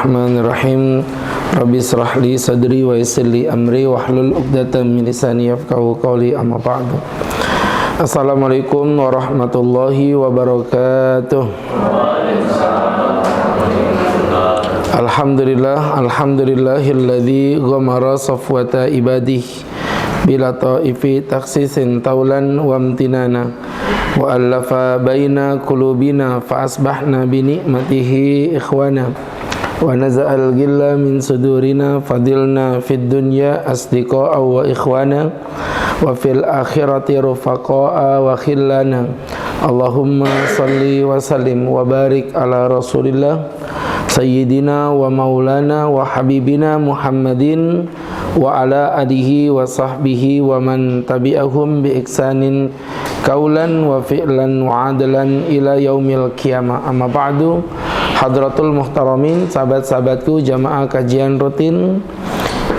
Bismillahirrahmanirrahim. Rabbi israh li sadri wa yassir li amri wahlul 'uqdatam min lisani yafqahu qawli, amma ba'du. Assalamualaikum warahmatullahi wabarakatuh. Alhamdulillahilladzi ghamara safwata ibadihi bila ta'ifi taksisin taulan wa amtinana wa allafa baina qulubina fa asbahna bi ni'matihi ikhwana wa naza'al ghilla min sudurina fadilna fid dunya asdiqa'a wa ikhwana wa fil akhirati rufaqa'a wa khillana. Allahumma salli wa sallim wa barik ala rasulillah sayyidina wa maulana wa habibina Muhammadin wa ala alihi wa sahbihi wa man tabi'ahum bi ihsanin kaulan wa fi'lan wa adalan ila yaumil qiyamah. Amma ba'du. Hadratul muhtaramin, sahabat-sahabatku jamaah kajian rutin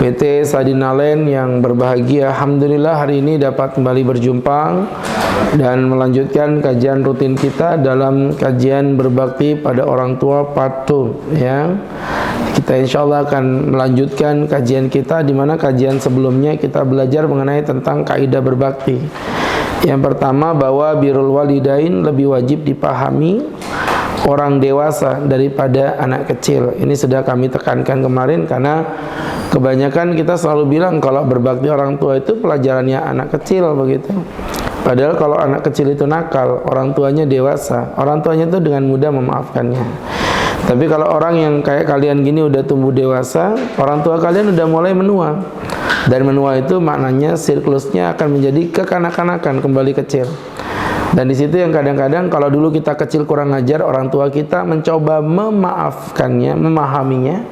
PT Sadinalen yang berbahagia, alhamdulillah hari ini dapat kembali berjumpa dan melanjutkan kajian rutin kita dalam kajian berbakti pada orang tua part 2 ya. Kita insyaallah akan melanjutkan kajian kita, di mana kajian sebelumnya kita belajar mengenai tentang kaidah berbakti. Yang pertama, bahwa birrul walidain lebih wajib dipahami orang dewasa daripada anak kecil. Ini sudah kami tekankan kemarin, karena kebanyakan kita selalu bilang kalau berbakti orang tua itu pelajarannya anak kecil begitu. Padahal kalau anak kecil itu nakal, orang tuanya dewasa, orang tuanya itu dengan mudah memaafkannya. Tapi kalau orang yang kayak kalian gini udah tumbuh dewasa, orang tua kalian udah mulai menua. Dan menua itu maknanya siklusnya akan menjadi kekanak-kanakan, kembali kecil. Dan di situ yang kadang-kadang kalau dulu kita kecil kurang ajar, orang tua kita mencoba memaafkannya, memahaminya.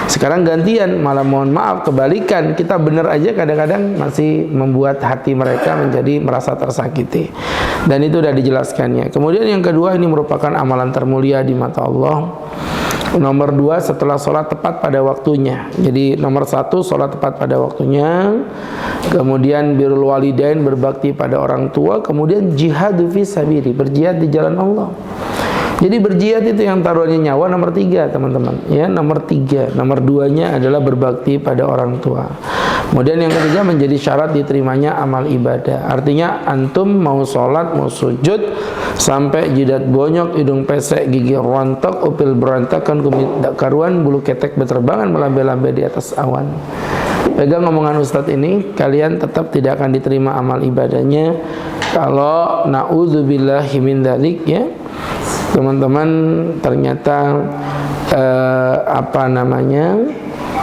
Sekarang gantian, malah mohon maaf, kebalikan, kita benar aja kadang-kadang masih membuat hati mereka menjadi merasa tersakiti. Dan itu sudah dijelaskannya. Kemudian yang kedua, ini merupakan amalan termulia di mata Allah. Nomor 2, setelah sholat tepat pada waktunya. Jadi nomor 1, sholat tepat pada waktunya. Kemudian birrul walidain, berbakti pada orang tua. Kemudian jihadu fi sabili, berjihad di jalan Allah. Jadi berjihad itu yang taruhannya nyawa nomor 3 teman-teman ya, nomor 3. Nomor 2-nya adalah berbakti pada orang tua. Kemudian yang ketiga, menjadi syarat diterimanya amal ibadah. Artinya antum mau sholat, mau sujud, sampai jidat bonyok, hidung pesek, gigi rontok, upil berantakan, kumis tak karuan, bulu ketek berterbangan melambai-lambai di atas awan. Pegang omongan Ustadz ini, kalian tetap tidak akan diterima amal ibadahnya. Kalau na'udzubillahi min dzalik ya, teman-teman, ternyata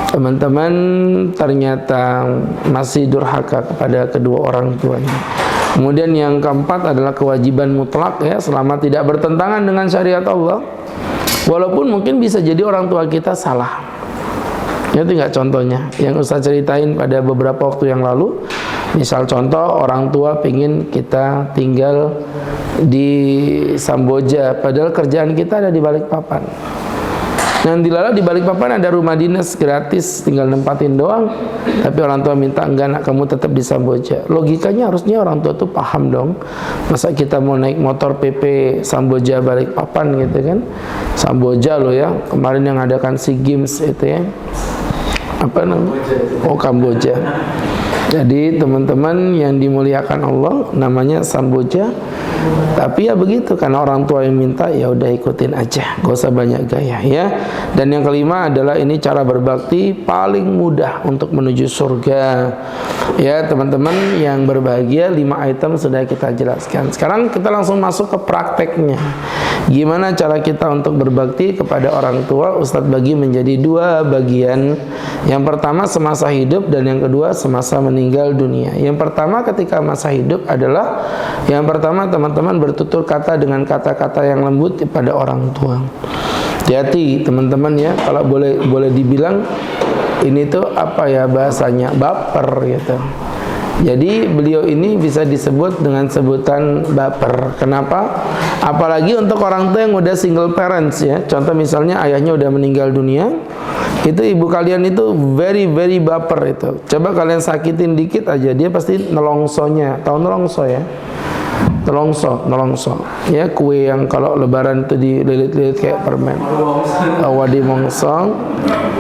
teman-teman ternyata masih durhaka kepada kedua orang tuanya. Kemudian yang keempat adalah kewajiban mutlak ya, selama tidak bertentangan dengan syariat Allah. Walaupun mungkin bisa jadi orang tua kita salah. Itu enggak contohnya yang Ustaz ceritain pada beberapa waktu yang lalu. Misal contoh, orang tua pingin kita tinggal di Samboja, padahal kerjaan kita ada di Balikpapan. Yang dilala di Balikpapan ada rumah dinas gratis, tinggal nempatin doang. Tapi orang tua minta, enggak nak, kamu tetap di Samboja. Logikanya harusnya orang tua tuh paham dong. Masa kita mau naik motor PP Samboja Balikpapan gitu kan? Samboja loh ya, kemarin yang adakan SEA Games itu ya. Apa namanya? Oh, Kamboja. Jadi teman-teman yang dimuliakan Allah, namanya Samboja. Tapi ya begitu, karena orang tua yang minta, ya udah ikutin aja, gak usah banyak gaya ya. Dan yang kelima adalah ini cara berbakti paling mudah untuk menuju surga. Ya teman-teman yang berbahagia, 5 item sudah kita jelaskan. Sekarang kita langsung masuk ke prakteknya. Gimana cara kita untuk berbakti kepada orang tua? Ustadz bagi menjadi 2 bagian. Yang pertama semasa hidup, dan yang kedua semasa meninggal dunia. Yang pertama ketika masa hidup adalah, yang pertama teman-teman bertutur kata dengan kata-kata yang lembut kepada orang tua. Hati-hati teman-teman ya, kalau boleh dibilang ini tuh apa ya bahasanya, baper gitu. Jadi beliau ini bisa disebut dengan sebutan baper. Kenapa? Apalagi untuk orang tua yang udah single parents ya. Contoh misalnya ayahnya udah meninggal dunia, itu ibu kalian itu very baper itu. Coba kalian sakitin dikit aja, dia pasti nelongsonya. Tahu nelongso ya? Nelongso. Ya, kue yang kalau lebaran itu dililit-lilit kayak permen. Wadi mongsong.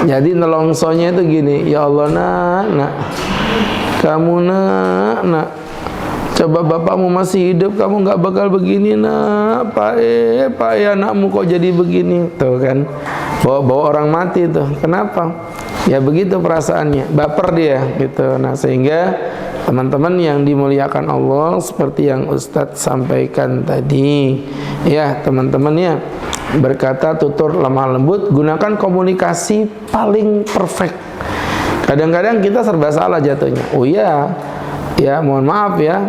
Jadi nelongsonya itu gini, ya Allah nak. Kamu nak. Coba bapakmu masih hidup, kamu nggak bakal begini nak. Pak anakmu kok jadi begini, tuh kan? Bawa orang mati tuh. Kenapa? Ya begitu perasaannya, baper dia gitu. Nah, sehingga teman-teman yang dimuliakan Allah, seperti yang Ustadz sampaikan tadi, ya teman-teman ya, berkata tutur lemah lembut, gunakan komunikasi paling perfect. Kadang-kadang kita serba salah jatuhnya. Oh ya mohon maaf ya.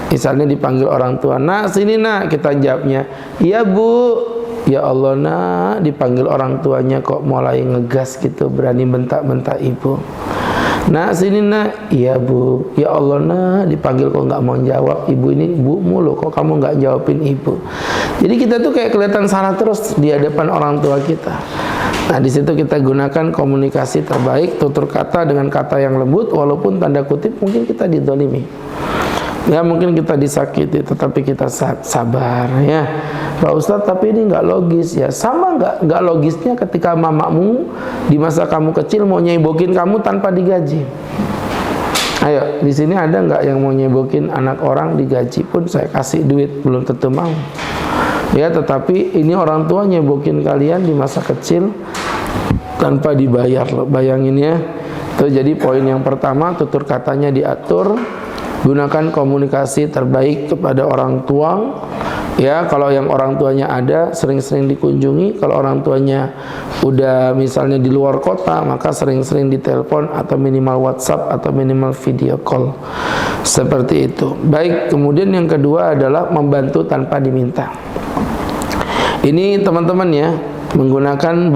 Misalnya dipanggil orang tua, nak sini nak, kita jawabnya, iya bu. Ya Allah nak, dipanggil orang tuanya kok mulai ngegas gitu, berani bentak-bentak ibu. Nak sini nak, iya bu. Ya Allah nak, dipanggil kok nggak mau jawab, ibu ini bu mulu, kok kamu nggak jawabin ibu. Jadi kita tuh kayak kelihatan salah terus di hadapan orang tua kita. Nah, di situ kita gunakan komunikasi terbaik, tutur kata dengan kata yang lembut, walaupun tanda kutip mungkin kita didolimi. Ya mungkin kita disakiti, tetapi kita sabar ya. Pak Ustadz, tapi ini nggak logis ya. Sama nggak logisnya ketika mamamu di masa kamu kecil mau nyebokin kamu tanpa digaji. Ayo, di sini ada nggak yang mau nyebokin anak orang digaji pun saya kasih duit, belum tentu mau. Ya, tetapi ini orang tua nyebokin kalian di masa kecil tanpa dibayar loh. Bayangin ya. Itu jadi poin yang pertama, tutur katanya diatur. Gunakan komunikasi terbaik kepada orang tua. Ya, kalau yang orang tuanya ada, sering-sering dikunjungi. Kalau orang tuanya udah misalnya di luar kota, maka sering-sering ditelepon atau minimal WhatsApp atau minimal video call. Seperti itu. Baik, kemudian yang kedua adalah membantu tanpa diminta. Ini teman-teman ya, menggunakan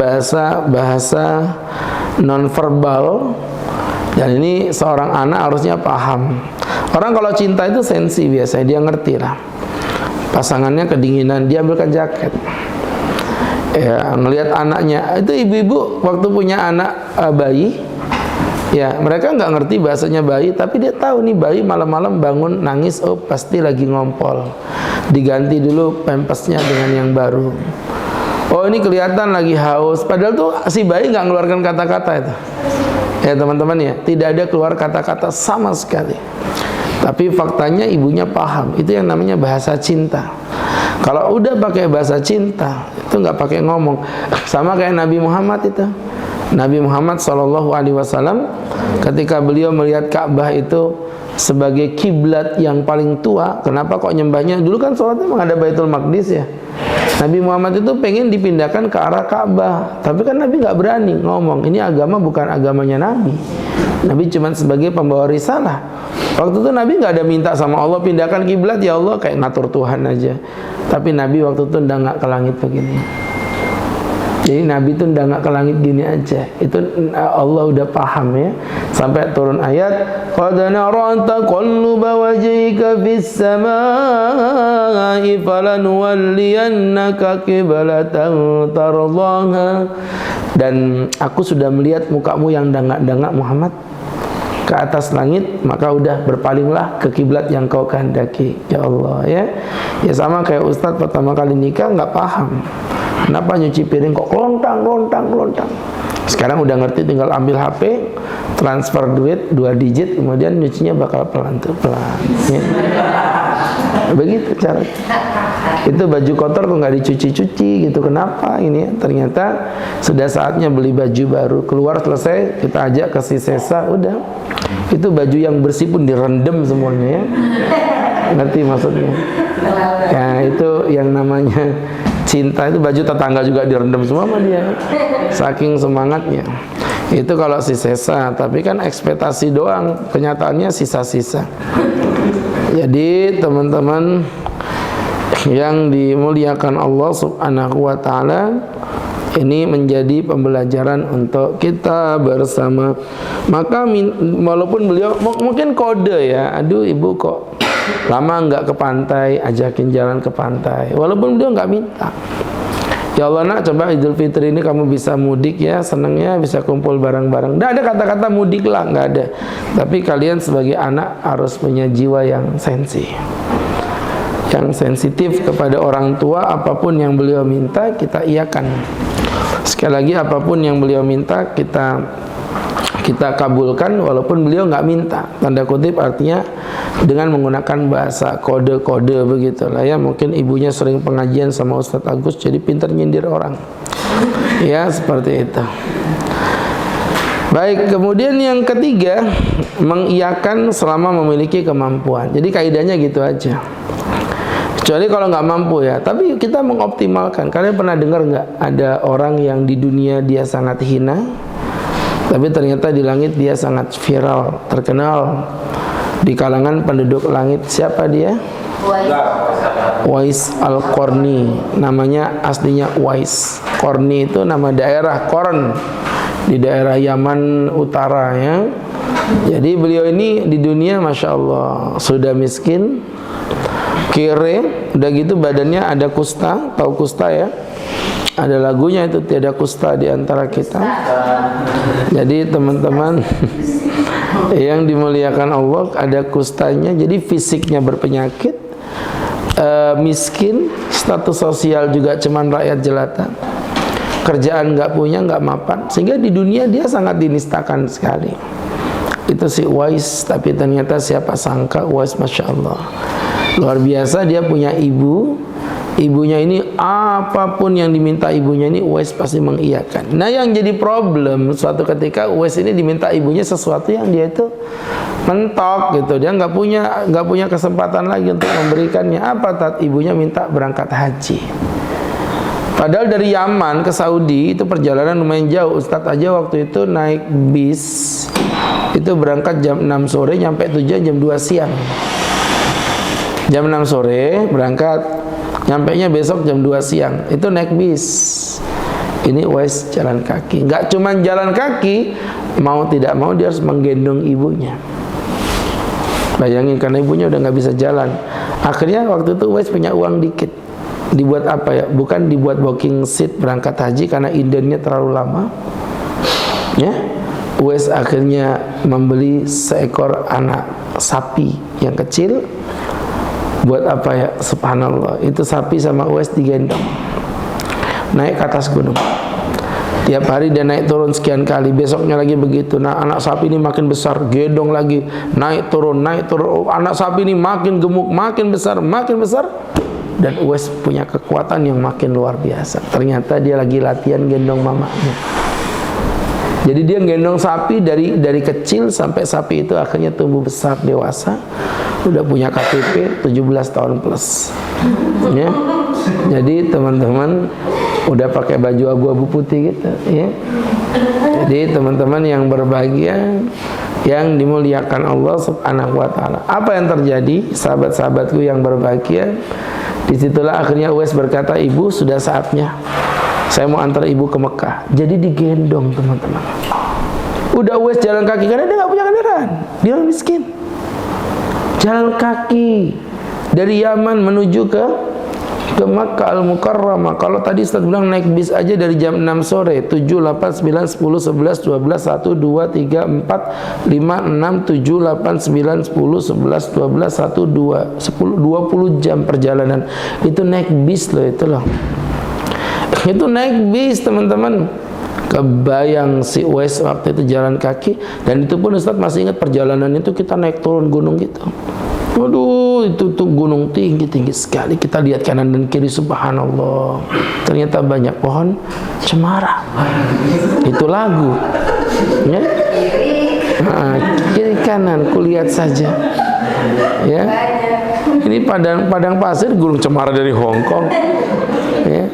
bahasa nonverbal. Dan ini seorang anak harusnya paham. Orang kalau cinta itu sensi biasanya, dia ngerti lah. Pasangannya kedinginan, dia ambilkan jaket. Ya, ngelihat anaknya, itu ibu-ibu waktu punya anak bayi, ya mereka nggak ngerti bahasanya bayi, tapi dia tahu nih bayi malam-malam bangun nangis, oh pasti lagi ngompol. Diganti dulu pampasnya dengan yang baru. Oh ini kelihatan lagi haus, padahal tuh si bayi nggak ngeluarkan kata-kata itu. Ya teman-teman ya, tidak ada keluar kata-kata sama sekali. Tapi faktanya ibunya paham, itu yang namanya bahasa cinta. Kalau udah pakai bahasa cinta, itu nggak pakai ngomong. Sama kayak Nabi Muhammad itu. Nabi Muhammad SAW ketika beliau melihat Ka'bah itu sebagai kiblat yang paling tua, kenapa kok nyembahnya? Dulu kan sholatnya menghadap Baitul Maqdis ya. Nabi Muhammad itu pengen dipindahkan ke arah Ka'bah, tapi kan Nabi nggak berani ngomong. Ini agama bukan agamanya Nabi. Nabi cuma sebagai pembawa risalah. Waktu itu Nabi nggak ada minta sama Allah pindahkan kiblat, ya Allah kayak ngatur Tuhan aja. Tapi Nabi waktu itu nggak ke langit begini. Jadi Nabi itu nggak ke langit gini aja. Itu Allah udah paham ya. Sampai turun ayat, qad nara taqalluba wajhika fis samaa'i falanuwalliyannaka qiblatan tardhaha. Dan aku sudah melihat mukamu yang dangak-dangak Muhammad ke atas langit, maka udah berpalinglah ke kiblat yang kau kehendaki. Ya Allah ya. Ya sama kayak Ustadz pertama kali nikah nggak paham. Kenapa nyuci piring kok kelontang. Sekarang udah ngerti, tinggal ambil HP, transfer duit 2 digit, kemudian nyucinya bakal pelan ya. Begitu caranya. Itu baju kotor kok nggak dicuci-cuci gitu, kenapa ini ya? Ternyata sudah saatnya beli baju baru. Keluar selesai, kita ajak ke si Sesa, udah. Itu baju yang bersih pun direndam semuanya ya. Ngerti maksudnya? Ya itu yang namanya cinta. Itu baju tetangga juga direndam semua sama dia, saking semangatnya. Itu kalau si Sesa, tapi kan ekspektasi doang, kenyataannya sisa-sisa. Jadi teman-teman yang dimuliakan Allah Subhanahu wa Ta'ala, ini menjadi pembelajaran untuk kita bersama. Maka walaupun beliau mungkin kode ya, aduh ibu kok lama nggak ke pantai, ajakin jalan ke pantai, walaupun beliau nggak minta. Ya Allah nak, coba Idul Fitri ini kamu bisa mudik ya, senangnya bisa kumpul bareng-bareng. Nggak ada kata-kata mudik lah, nggak ada. Tapi kalian sebagai anak harus punya jiwa yang sensi. yang sensitif kepada orang tua, apapun yang beliau minta kita iakan. Sekali lagi, apapun yang beliau minta kita kabulkan walaupun beliau nggak minta. Tanda kutip artinya dengan menggunakan bahasa kode-kode begitulah ya. Mungkin ibunya sering pengajian sama Ustadz Agus jadi pintar nyindir orang. Ya, seperti itu. Baik, kemudian yang ketiga, mengiyakan selama memiliki kemampuan. Jadi kaidahnya gitu aja. Kecuali kalau nggak mampu ya. Tapi kita mengoptimalkan. Kalian pernah dengar nggak ada orang yang di dunia dia sangat hina, tapi ternyata di langit dia sangat viral, terkenal di kalangan penduduk langit. Siapa dia? Uwais Al-Qarni. Namanya aslinya Uwais. Qarni itu nama daerah Qarn di daerah Yaman Utara ya. Jadi beliau ini di dunia Masya Allah sudah miskin, kere, udah gitu badannya ada kusta. Tahu kusta ya? Ada lagunya itu, tiada kusta di antara kita. Jadi teman-teman yang dimuliakan Allah, ada kustanya. Jadi fisiknya berpenyakit, miskin, status sosial juga cuman rakyat jelata, kerjaan nggak punya, nggak mapan, sehingga di dunia dia sangat dinistakan sekali. Itu si Uwais. Tapi ternyata siapa sangka Uwais Masya Allah luar biasa, dia punya ibu. Ibunya ini apapun yang diminta ibunya ini Uwais pasti mengiyakan. Nah yang jadi problem suatu ketika Uwais ini diminta ibunya sesuatu yang dia itu mentok gitu, dia nggak punya kesempatan lagi untuk memberikannya. Apa tat? Ibunya minta berangkat haji. Padahal dari Yaman ke Saudi itu perjalanan lumayan jauh. Ustadz aja waktu itu naik bis itu berangkat jam 6 sore, nyampe tujuan jam 2 siang. Jam 6 sore berangkat, nyampainya besok jam 2 siang. Itu naik bis. Ini Uwais jalan kaki. Nggak cuman jalan kaki, mau tidak mau dia harus menggendong ibunya. Bayangin, karena ibunya udah nggak bisa jalan. Akhirnya waktu itu Uwais punya uang dikit. Dibuat apa ya? Bukan dibuat walking seat berangkat haji karena idennya terlalu lama. Ya, Uwais akhirnya membeli seekor anak sapi yang kecil. Buat apa ya? Subhanallah, itu sapi sama Uwais digendong naik ke atas gunung. Tiap hari dia naik turun sekian kali, besoknya lagi begitu. Nah anak sapi ini makin besar, gendong lagi, naik turun. Anak sapi ini makin gemuk, makin besar. Dan Uwais punya kekuatan yang makin luar biasa. Ternyata dia lagi latihan gendong mamanya. Jadi dia gendong sapi dari kecil sampai sapi itu akhirnya tumbuh besar dewasa, udah punya KTP 17 tahun plus. Ya. Jadi teman-teman udah pakai baju abu-abu putih gitu, ya. Jadi teman-teman yang berbahagia, yang dimuliakan Allah Subhanahu wa taala. Apa yang terjadi, sahabat-sahabatku yang berbahagia? Disitulah akhirnya Uwais berkata, "Ibu, sudah saatnya saya mau antar ibu ke Mekah." Jadi digendong teman-teman. Udah Uwais jalan kaki karena dia nggak punya kendaraan, dia orang miskin. Jalan kaki dari Yaman menuju ke Makkah Al-Mukarramah. Kalau tadi Ustaz bilang naik bis aja dari jam 6 sore, 7, 8, 9, 10, 11, 12, 1, 2, 3, 4, 5, 6, 7, 8, 9, 10, 11, 12, 1, 2, 10, 20 jam perjalanan. Itu naik bis loh, itu loh. Itu naik bis teman-teman. Kebayang si Uwais waktu itu jalan kaki. Dan itu pun Ustaz masih ingat perjalanan itu kita naik turun gunung gitu. Waduh, itu tuh gunung tinggi sekali. Kita lihat kanan dan kiri, subhanallah. Ternyata banyak pohon cemara. Itu lagu. Ya. Nah, kiri kanan kulihat saja. Ya. Ini padang pasir, gunung cemara dari Hong Kong. Ya.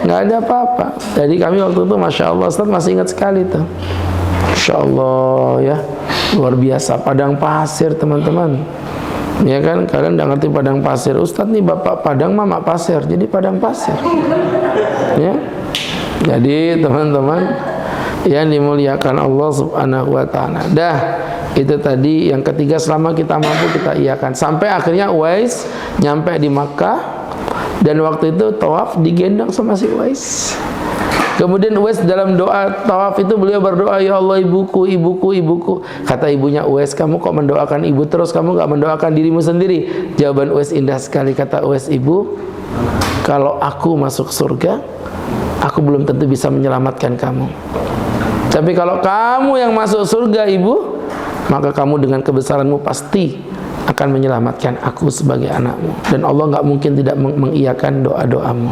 Nggak ada apa-apa. Jadi kami waktu itu Masya Allah, Ustaz masih ingat sekali tuh. Masya Allah ya, luar biasa. Padang pasir teman-teman. Ya kan, kalian udah ngerti padang pasir. Ustaz nih bapak padang, mama pasir, jadi padang pasir. Ya. Jadi teman-teman yang dimuliakan Allah Subhanahu wa taala. Dah, itu tadi yang ketiga, selama kita mampu kita iakan. Sampai akhirnya Uwais nyampe di Makkah. Dan waktu itu tawaf digendong sama si Uwais. Kemudian Uwais dalam doa tawaf itu beliau berdoa, ya Allah ibuku, ibuku, ibuku. Kata ibunya Uwais, kamu kok mendoakan ibu terus, kamu gak mendoakan dirimu sendiri? Jawaban Uwais indah sekali. Kata Uwais, ibu, kalau aku masuk surga, aku belum tentu bisa menyelamatkan kamu. Tapi kalau kamu yang masuk surga ibu, maka kamu dengan kebesaranmu pasti akan menyelamatkan aku sebagai anakmu. Dan Allah nggak mungkin tidak mengiyakan doa-doamu.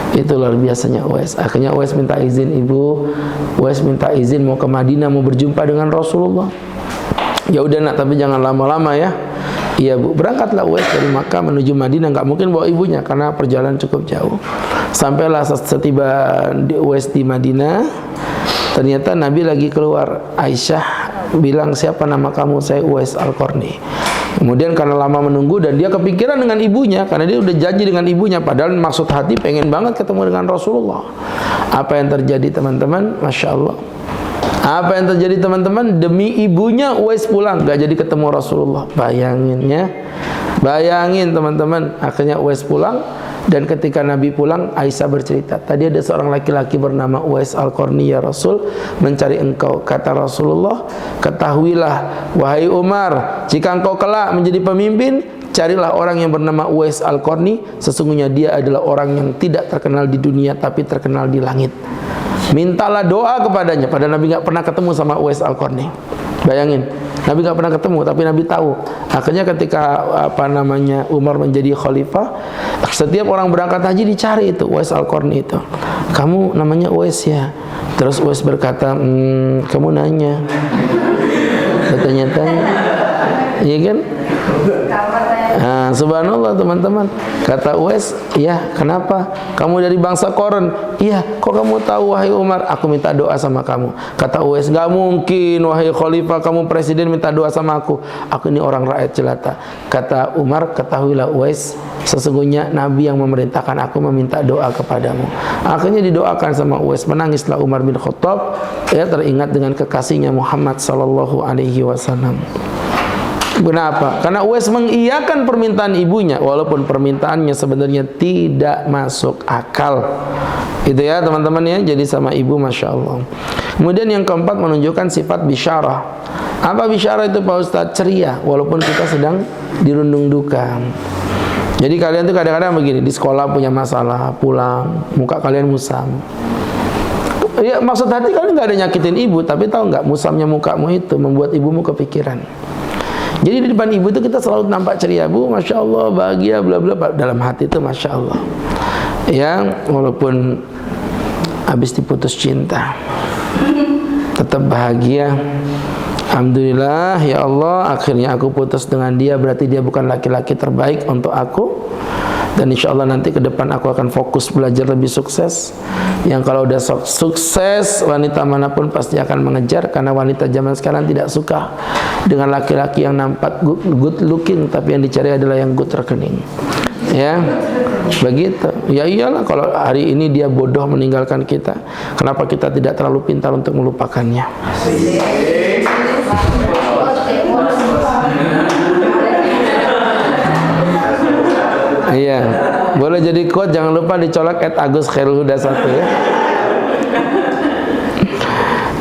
Itu luar biasanya Uwais. Akhirnya Uwais minta izin ibu, Uwais minta izin mau ke Madinah, mau berjumpa dengan Rasulullah. Ya udah nak, tapi jangan lama-lama ya. Iya bu, berangkatlah Uwais dari Makkah menuju Madinah. Nggak mungkin bawa ibunya karena perjalanan cukup jauh. Sampailah setiba Uwais di Madinah, ternyata Nabi lagi keluar. Aisyah bilang, siapa nama kamu? Saya Uwais Al-Qarni. Kemudian karena lama menunggu dan dia kepikiran dengan ibunya, karena dia udah janji dengan ibunya, padahal maksud hati pengen banget ketemu dengan Rasulullah. Apa yang terjadi teman-teman? Masya Allah. Apa yang terjadi teman-teman? Demi ibunya Uwais pulang, gak jadi ketemu Rasulullah. Bayangin ya, bayangin teman-teman. Akhirnya Uwais pulang. Dan ketika Nabi pulang, Aisyah bercerita, tadi ada seorang laki-laki bernama Uwais Al-Qarni, ya Rasul, mencari engkau. Kata Rasulullah, ketahuilah wahai Umar, jika engkau kelak menjadi pemimpin, carilah orang yang bernama Uwais Al-Qarni. Sesungguhnya dia adalah orang yang tidak terkenal di dunia, tapi terkenal di langit. Mintalah doa kepadanya. Padahal Nabi nggak pernah ketemu sama Uwais Al-Qarni. Bayangin, Nabi nggak pernah ketemu, tapi Nabi tahu. Akhirnya ketika Umar menjadi khalifah, setiap orang berangkat haji dicari itu Uwais Al-Qarni itu. Kamu namanya Uwais ya? Terus Uwais berkata, kamu nanya, bertanya-tanya, iya kan? Nah, subhanallah teman-teman. Kata Uwais, ya kenapa? Kamu dari bangsa Qoren. Iya, kok kamu tahu wahai Umar? Aku minta doa sama kamu. Kata Uwais, gak mungkin wahai khalifah, kamu presiden minta doa sama aku. Aku ini orang rakyat jelata. Kata Umar, ketahuilah Uwais, sesungguhnya Nabi yang memerintahkan aku meminta doa kepadamu. Akhirnya didoakan sama Uwais. Menangislah Umar bin Khattab, ya, teringat dengan kekasihnya Muhammad sallallahu alaihi wasallam. Kenapa? Karena Uwais mengiyakan permintaan ibunya, walaupun permintaannya sebenarnya tidak masuk akal. Itu ya teman-teman ya, jadi sama ibu, Masya Allah. Kemudian yang keempat, menunjukkan sifat bisyarah. Apa bisyarah itu Pak Ustadz? Ceria, walaupun kita sedang dirundung duka. Jadi kalian tuh kadang-kadang begini, di sekolah punya masalah, pulang, muka kalian musam. Ya maksud hati kalian nggak ada nyakitin ibu, tapi tahu nggak, musamnya mukamu itu membuat ibumu kepikiran. Jadi di depan ibu itu kita selalu nampak ceria, bu, Masya Allah, bahagia, bla bla. Dalam hati itu Masya Allah, ya, walaupun habis diputus cinta, tetap bahagia. Alhamdulillah, ya Allah, akhirnya aku putus dengan dia, berarti dia bukan laki-laki terbaik untuk aku. Dan insya Allah nanti ke depan aku akan fokus belajar lebih sukses. Yang kalau udah sukses, wanita manapun pasti akan mengejar. Karena wanita zaman sekarang tidak suka dengan laki-laki yang nampak good looking, tapi yang dicari adalah yang good rekening. Ya, begitu. Ya iyalah, kalau hari ini dia bodoh meninggalkan kita, kenapa kita tidak terlalu pintar untuk melupakannya? Iya, boleh jadi quote, jangan lupa dicolok @AgusKhairulhuda 1 ya.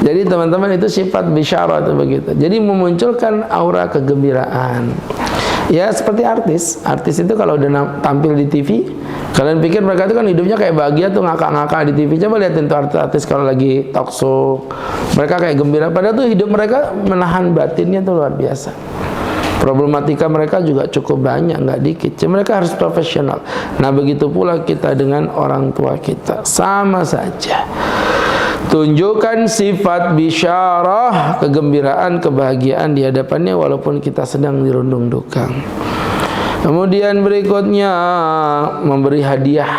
Jadi teman-teman, itu sifat bisyarah itu begitu. Jadi memunculkan aura kegembiraan. Ya seperti artis. Artis itu kalau udah tampil di TV, kalian pikir mereka itu kan hidupnya kayak bahagia tuh, ngakak-ngakak di TV. Coba lihatin tuh artis-artis kalau lagi talk show, mereka kayak gembira. Padahal tuh hidup mereka menahan batinnya tuh luar biasa. Problematika mereka juga cukup banyak, nggak dikit. Jadi mereka harus profesional. Nah begitu pula kita dengan orang tua kita, sama saja. Tunjukkan sifat bisyarah, kegembiraan, kebahagiaan di hadapannya walaupun kita sedang dirundung duka. Kemudian berikutnya, memberi hadiah.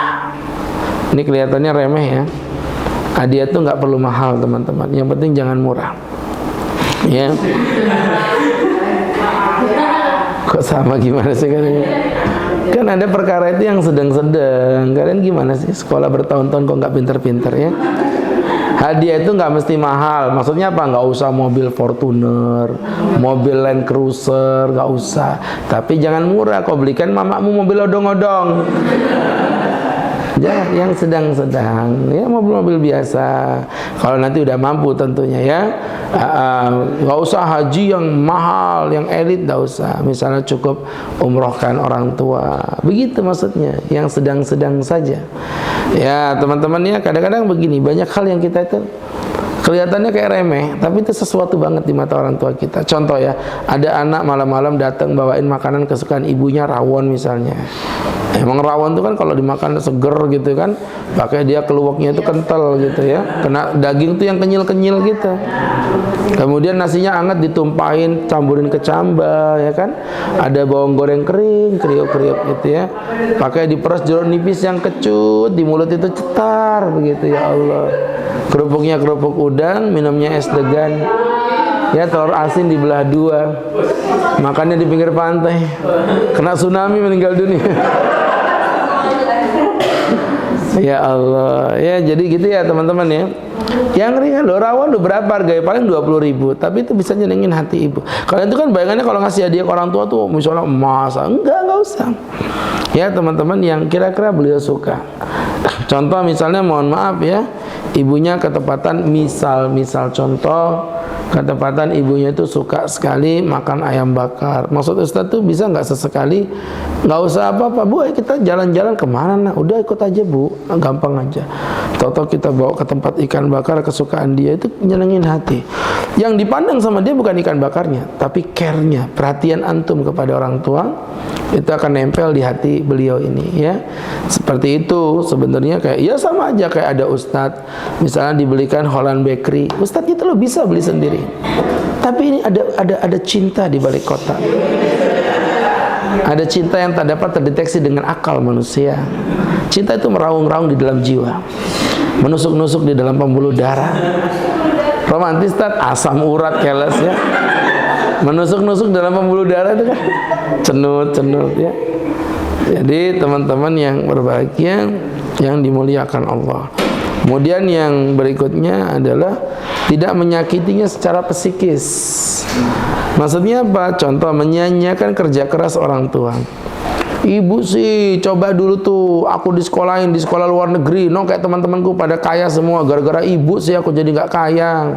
Ini kelihatannya remeh ya. Hadiah itu nggak perlu mahal teman-teman. Yang penting jangan murah. Ya. Kok sama gimana sih kan? Kan ada perkara itu yang sedang-sedang. Kalian gimana sih? Sekolah bertahun-tahun kok nggak pinter-pinter ya? Hadiah itu nggak mesti mahal. Maksudnya apa? Nggak usah mobil Fortuner, mobil Land Cruiser, nggak usah. Tapi jangan murah. Kau belikan mamamu mobil odong-odong. Jangan yang sedang-sedang, ya mobil-mobil biasa. Kalau nanti udah mampu tentunya ya. Nggak usah haji yang mahal, yang elit, nggak usah. Misalnya cukup umrohkan orang tua. Begitu maksudnya, yang sedang-sedang saja. Ya teman-teman ya, kadang-kadang begini, banyak hal yang kita itu kelihatannya kayak remeh, tapi itu sesuatu banget di mata orang tua kita. Contoh ya, ada anak malam-malam datang bawain makanan kesukaan ibunya, rawon misalnya. Emang rawon itu kan kalau dimakan seger gitu kan, pakai dia keluaknya itu kental gitu ya, kena daging tuh yang kenyil-kenyil gitu. Kemudian nasinya hangat ditumpahin, campurin kecamba ya kan. Ada bawang goreng kering, kriuk-kriuk gitu ya. Pakai diperes jeruk nipis yang kecut, di mulut itu cetar begitu ya Allah. Kerupuknya kerupuk udang, minumnya es degan. Ya telur asin dibelah dua. Makannya di pinggir pantai. Kena tsunami meninggal dunia. Ya Allah, ya jadi gitu ya teman-teman ya. Yang ringan loh, rawon loh berapa harganya? Paling 20.000, tapi itu bisa nyenengin hati ibu. Kalian itu kan bayangannya kalau ngasih hadiah ke orang tua tuh misalnya emas, enggak usah. Ya teman-teman yang kira-kira beliau suka. Contoh misalnya mohon maaf ya, ibunya ketepatan misal contoh ketepatan ibunya itu suka sekali makan ayam bakar. Maksud Ustaz tuh bisa nggak sesekali, nggak usah apa-apa bu, kita jalan-jalan kemana nah, udah ikut aja bu, gampang aja. Toto kita bawa ke tempat ikan bakar kesukaan dia, itu nyenengin hati. Yang dipandang sama dia bukan ikan bakarnya, tapi care-nya, perhatian antum kepada orang tua, itu akan nempel di hati beliau ini ya. Seperti itu sebenarnya kayak ya sama aja kayak ada Ustadz misalnya dibelikan Holland Bakery, Ustadz itu lo bisa beli sendiri, tapi ini ada cinta di balik kotak, ada cinta yang tak dapat terdeteksi dengan akal manusia. Cinta itu meraung-raung di dalam jiwa, menusuk-nusuk di dalam pembuluh darah. Romantis Ustadz, asam urat keles ya, menusuk-nusuk dalam pembuluh darah itu kan cenut-cenut ya. Jadi teman-teman yang berbahagia, yang dimuliakan Allah. Kemudian yang berikutnya adalah tidak menyakitinya secara psikis. Maksudnya apa? Contoh, menyanyiakan kerja keras orang tua. Ibu sih coba dulu tuh aku disekolahin di sekolah luar negeri, no kayak teman-temanku pada kaya semua, gara-gara ibu sih aku jadi nggak kaya.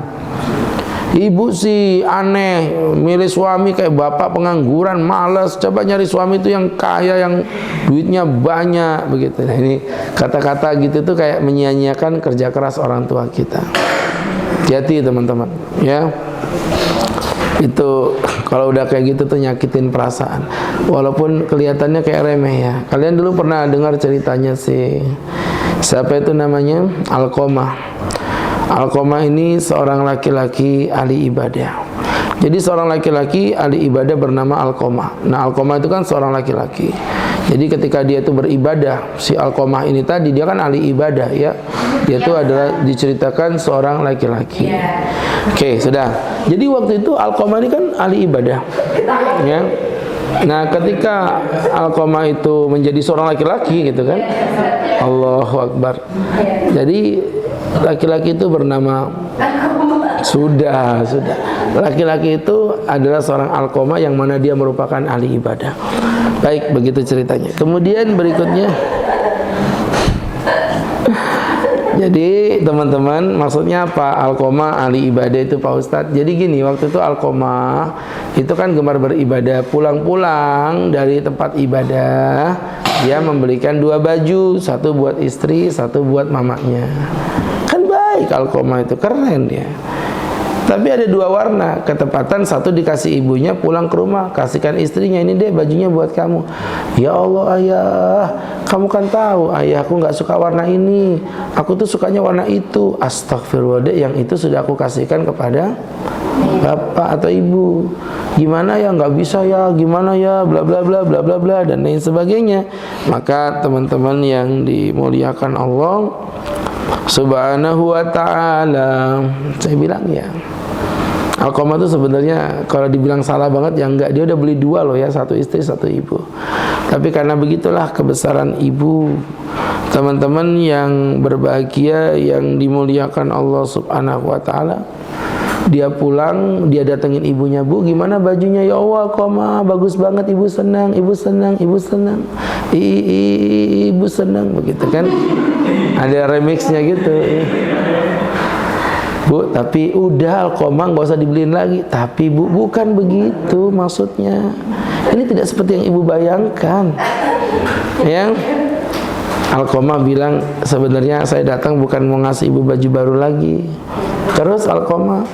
Ibu sih aneh, milih suami kayak bapak pengangguran, malas. Coba nyari suami itu yang kaya, yang duitnya banyak begitu. Nah, ini kata-kata gitu tuh kayak menyia-nyiakan kerja keras orang tua kita. Hati-hati teman-teman ya. Itu kalau udah kayak gitu tuh nyakitin perasaan. Walaupun kelihatannya kayak remeh ya. Kalian dulu pernah dengar ceritanya sih, siapa itu namanya? Alqamah. Alqamah ini seorang laki-laki ahli ibadah. Jadi seorang laki-laki ahli ibadah bernama Alqamah. Nah Alqamah itu kan seorang laki-laki. Jadi ketika dia itu beribadah, si Alqamah ini tadi dia kan ahli ibadah ya. Dia itu adalah diceritakan seorang laki-laki. Oke, sudah. Jadi waktu itu Alqamah ini kan ahli ibadah ya. Nah ketika Alqamah itu menjadi seorang laki-laki gitu kan, Allahu Akbar. Jadi laki-laki itu bernama sudah laki-laki itu adalah seorang Alqamah yang mana dia merupakan ahli ibadah. Baik, begitu ceritanya. Kemudian berikutnya, jadi teman-teman, maksudnya apa Alqamah ahli ibadah itu Pak Ustadz? Jadi gini, waktu itu Alqamah itu kan gemar beribadah, pulang-pulang dari tempat ibadah dia membelikan 2 baju, satu buat istri, satu buat mamanya. Kan baik Alqamah itu, keren ya. Tapi ada 2 warna, ketepatan satu dikasih ibunya, pulang ke rumah kasihkan istrinya, ini deh bajunya buat kamu. Ya Allah ayah, kamu kan tahu ayahku nggak suka warna ini, aku tuh sukanya warna itu. Astagfirullah, yang itu sudah aku kasihkan kepada bapak atau ibu. Gimana ya, nggak bisa ya, gimana ya, bla bla bla bla bla bla dan lain sebagainya. Maka teman-teman yang dimuliakan Allah Subhanahu wa ta'ala, saya bilang ya, Alqamah itu sebenarnya kalau dibilang salah banget ya enggak, dia udah beli 2 loh ya, satu istri satu ibu. Tapi karena begitulah kebesaran ibu. Teman-teman yang berbahagia, yang dimuliakan Allah Subhanahu wa ta'ala, Dia pulang, dia datengin ibunya, "Bu, gimana bajunya?" "Ya Allah, Alqamah, bagus banget, ibu senang, ibu senang, ibu senang." Ibu senang begitu kan. Ada remixnya gitu ya. "Bu, tapi udah Alqamah, nggak usah dibeliin lagi." "Tapi Bu, bukan begitu maksudnya. Ini tidak seperti yang ibu bayangkan." Yang Alqamah bilang, "Sebenarnya saya datang bukan mau ngasih ibu baju baru lagi." Terus Alqamah,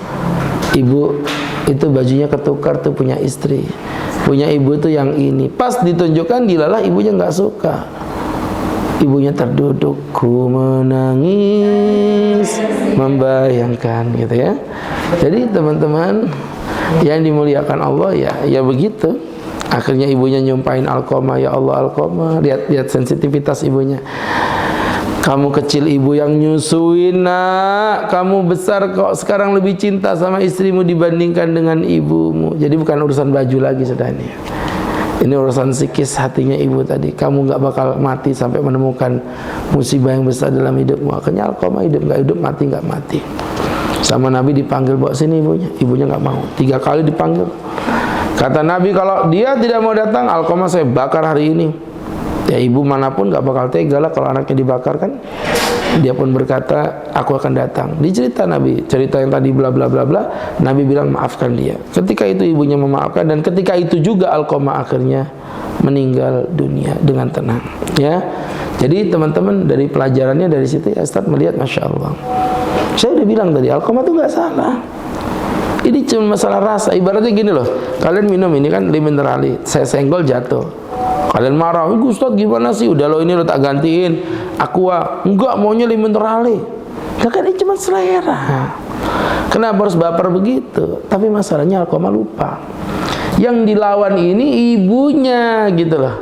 "Ibu, itu bajunya ketukar tuh punya istri. Punya ibu tuh yang ini." Pas ditunjukkan dilalah, ibunya nggak suka. Ibunya terduduk, ku menangis membayangkan gitu ya. Jadi teman-teman yang dimuliakan Allah ya begitu. Akhirnya ibunya nyumpahin Alqamah, "Ya Allah Alqamah, lihat sensitivitas ibunya. Kamu kecil ibu yang nyusuin, nak. Kamu besar kok sekarang lebih cinta sama istrimu dibandingkan dengan ibumu." Jadi bukan urusan baju lagi sudah ini. Ini urusan psikis hatinya ibu tadi. Kamu nggak bakal mati sampai menemukan musibah yang besar dalam hidupmu. Akhirnya Alqamah hidup nggak hidup, mati nggak mati. Sama Nabi dipanggil, "Bawa sini ibunya." Ibunya nggak mau. 3 kali dipanggil. Kata Nabi, "Kalau dia tidak mau datang, Alqamah saya bakar hari ini." Ya ibu manapun gak bakal tega lah kalau anaknya dibakar kan. Dia pun berkata, "Aku akan datang." Dicerita Nabi, cerita yang tadi bla bla bla bla. Nabi bilang maafkan dia. Ketika itu ibunya memaafkan, dan ketika itu juga Alqamah akhirnya meninggal dunia dengan tenang. Ya, jadi teman-teman dari pelajarannya dari situ ya Ustaz melihat, masya Allah. Saya udah bilang tadi, Alqamah tuh nggak salah. Ini cuma masalah rasa. Ibaratnya gini loh, kalian minum ini kan Liminterali, saya senggol jatuh. Kalian marah, "Ustaz gimana sih? Udah lo ini lo tak gantiin Aqua." "Enggak, maunya Liminterali." Nah kan ini cuma selera. Kenapa harus baper begitu? Tapi masalahnya Alqamah lupa. Yang dilawan ini ibunya gitu loh.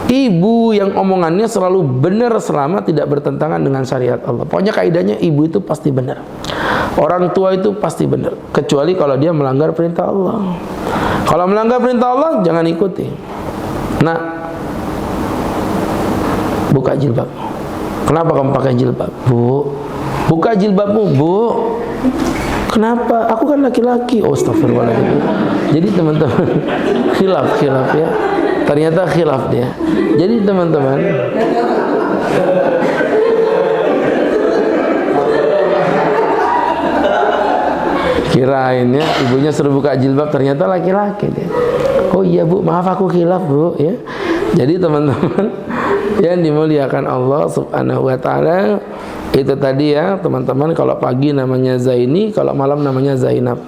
Ibu yang omongannya selalu benar selama tidak bertentangan dengan syariat Allah. Pokoknya kaidahnya ibu itu pasti benar. Orang tua itu pasti benar, kecuali kalau dia melanggar perintah Allah. Kalau melanggar perintah Allah, jangan ikuti. Nah, buka jilbab. Kenapa kamu pakai jilbab? "Bu, buka jilbabmu, Bu." "Kenapa? Aku kan laki-laki." Oh, astagfirullahaladzim. Jadi teman-teman, khilaf ya. Ternyata khilaf dia. Jadi teman-teman, kirainnya ibunya suruh buka jilbab, ternyata laki-laki dia. "Oh iya Bu, maaf aku khilaf Bu." Ya. Jadi teman-teman yang dimuliakan Allah Subhanahu wa taala, itu tadi ya teman-teman, kalau pagi namanya Zaini, kalau malam namanya Zainab.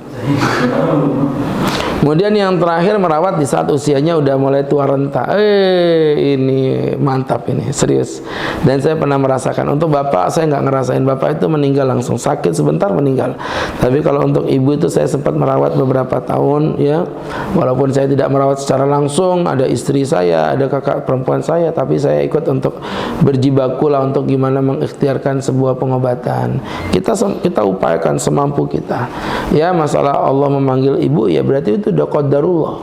Kemudian yang terakhir merawat di saat usianya udah mulai tua renta. Ini mantap ini, serius. Dan saya pernah merasakan. Untuk bapak saya nggak ngerasain, bapak itu meninggal langsung, sakit sebentar meninggal. Tapi kalau untuk ibu itu saya sempat merawat beberapa tahun ya. Walaupun saya tidak merawat secara langsung, ada istri saya, ada kakak perempuan saya, tapi saya ikut untuk berjibaku lah untuk gimana mengikhtiarkan sebuah pengobatan. Kita upayakan semampu kita. Ya, masalah Allah memanggil ibu ya berarti itu udah qadarullah.